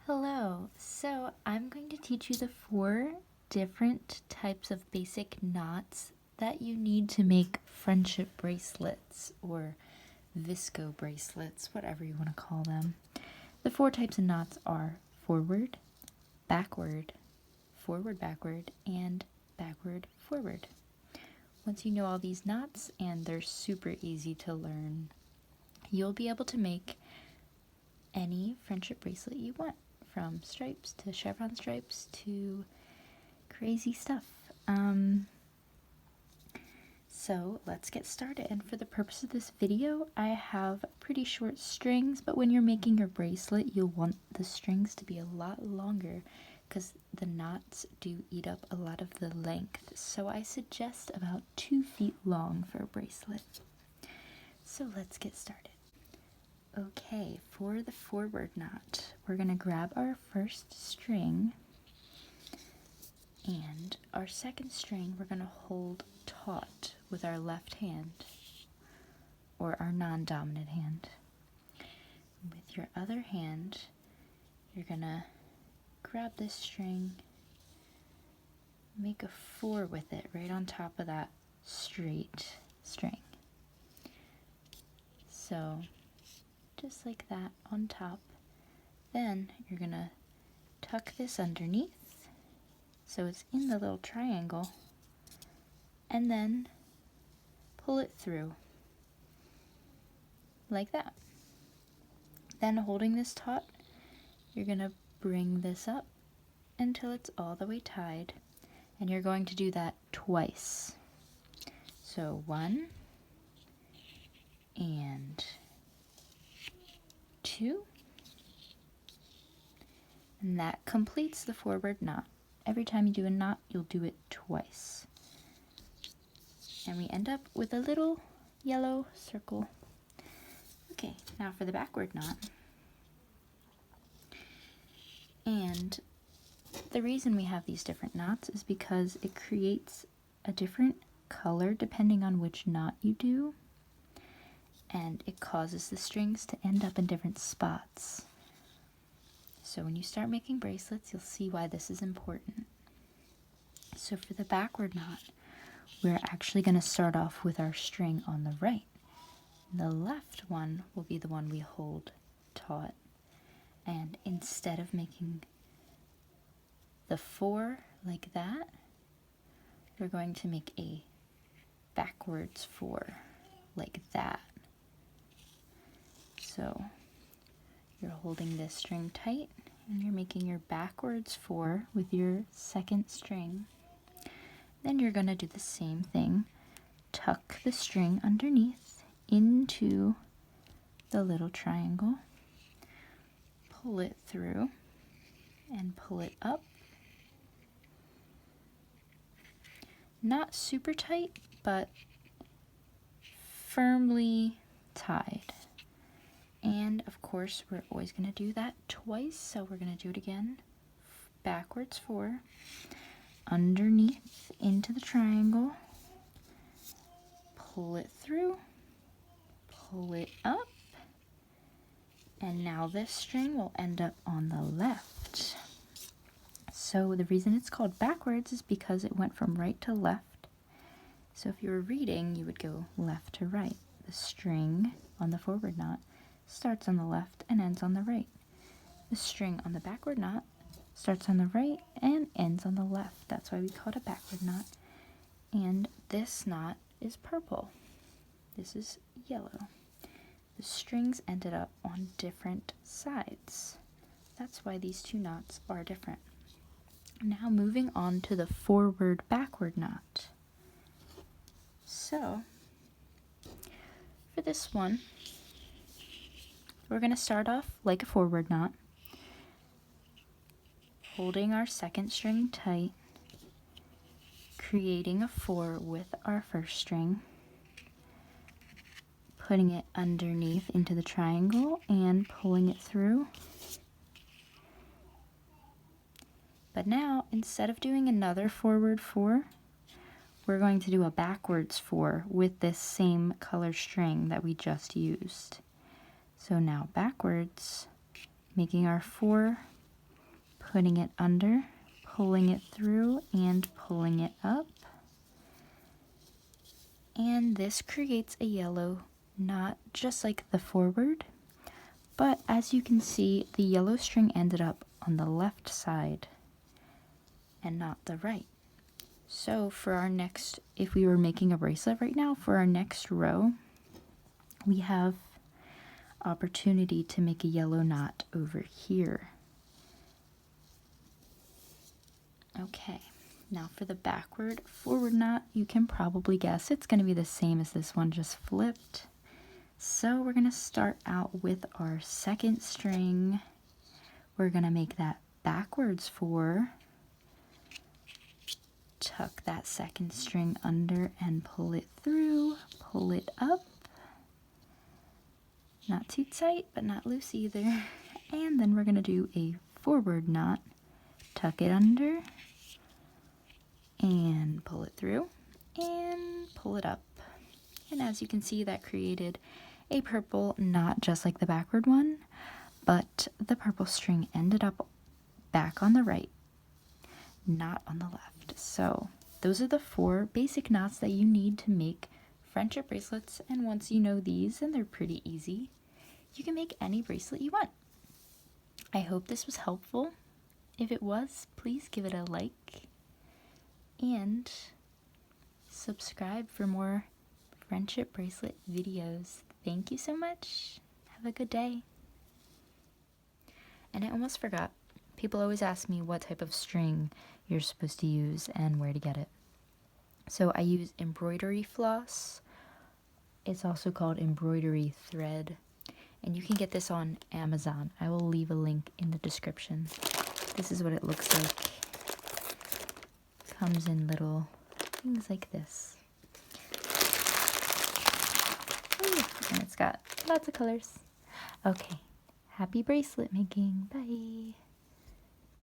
Hello, so I'm going to teach you the 4 different types of basic knots that you need to make friendship bracelets or visco bracelets, whatever you want to call them. The 4 types of knots are forward, backward, backward, and backward, forward. Once you know all these knots, and they're super easy to learn, you'll be able to make any friendship bracelet you want, from stripes to chevron stripes to crazy stuff. So let's get started. And for the purpose of this video, I have pretty short strings, but when you're making your bracelet, you'll want the strings to be a lot longer because the knots do eat up a lot of the length. So I suggest about 2 feet long for a bracelet. So let's get started. Okay, for the forward knot, we're going to grab our first string, and our second string we're going to hold taut with our left hand, or our non-dominant hand. With your other hand, you're going to grab this string, make a 4 with it right on top of that straight string. So just like that on top. Then you're gonna tuck this underneath so it's in the little triangle, and then pull it through like that. Then holding this taut, you're gonna bring this up until it's all the way tied, and you're going to do that twice. So 1 and 2, and that completes the forward knot. Every time you do a knot, you'll do it twice. And we end up with a little yellow circle. Okay, now for the backward knot. And the reason we have these different knots is because it creates a different color depending on which knot you do, and it causes the strings to end up in different spots. So when you start making bracelets, you'll see why this is important. So for the backward knot, we're actually going to start off with our string on the right. The left one will be the one we hold taut. And instead of making the 4 like that, we're going to make a backwards 4 like that. So you're holding this string tight, and you're making your backwards 4 with your second string. Then you're going to do the same thing. Tuck the string underneath into the little triangle, pull it through, and pull it up. Not super tight, but firmly tied. And of course, we're always going to do that twice, so we're going to do it again. Backwards 4, underneath into the triangle, pull it through, pull it up, and now this string will end up on the left. So the reason it's called backwards is because it went from right to left. So if you were reading, you would go left to right. The string on the forward knot starts on the left and ends on the right. The string on the backward knot starts on the right and ends on the left. That's why we call it a backward knot. And this knot is purple. This is yellow. The strings ended up on different sides. That's why these 2 knots are different. Now moving on to the forward backward knot. So for this one, we're going to start off like a forward knot, holding our second string tight, creating a 4 with our first string, putting it underneath into the triangle and pulling it through. But now, instead of doing another forward 4, we're going to do a backwards 4 with this same color string that we just used. So now backwards, making our 4 putting it under, pulling it through, and pulling it up. And this creates a yellow knot just like the forward, but as you can see, the yellow string ended up on the left side and not the right. So for our next, if we were making a bracelet right now, for our next row, we have opportunity to make a yellow knot over here. Okay, now for the backward forward knot, you can probably guess it's going to be the same as this one, just flipped. So we're going to start out with our second string. We're going to make that backwards 4. Tuck that second string under and pull it through, pull it up. Not too tight, but not loose either. And then we're going to do a forward knot. Tuck it under and pull it through and pull it up. And as you can see, that created a purple knot just like the backward one, but the purple string ended up back on the right, not on the left. So those are the 4 basic knots that you need to make friendship bracelets. And once you know these, and they're pretty easy, you can make any bracelet you want. I hope this was helpful. If it was, please give it a like and subscribe for more friendship bracelet videos. Thank you so much. Have a good day. And I almost forgot. People always ask me what type of string you're supposed to use and where to get it. So I use embroidery floss. It's also called embroidery thread. And you can get this on Amazon. I will leave a link in the description. This is what it looks like. It comes in little things like this. Ooh, and it's got lots of colors. Okay, happy bracelet making. Bye.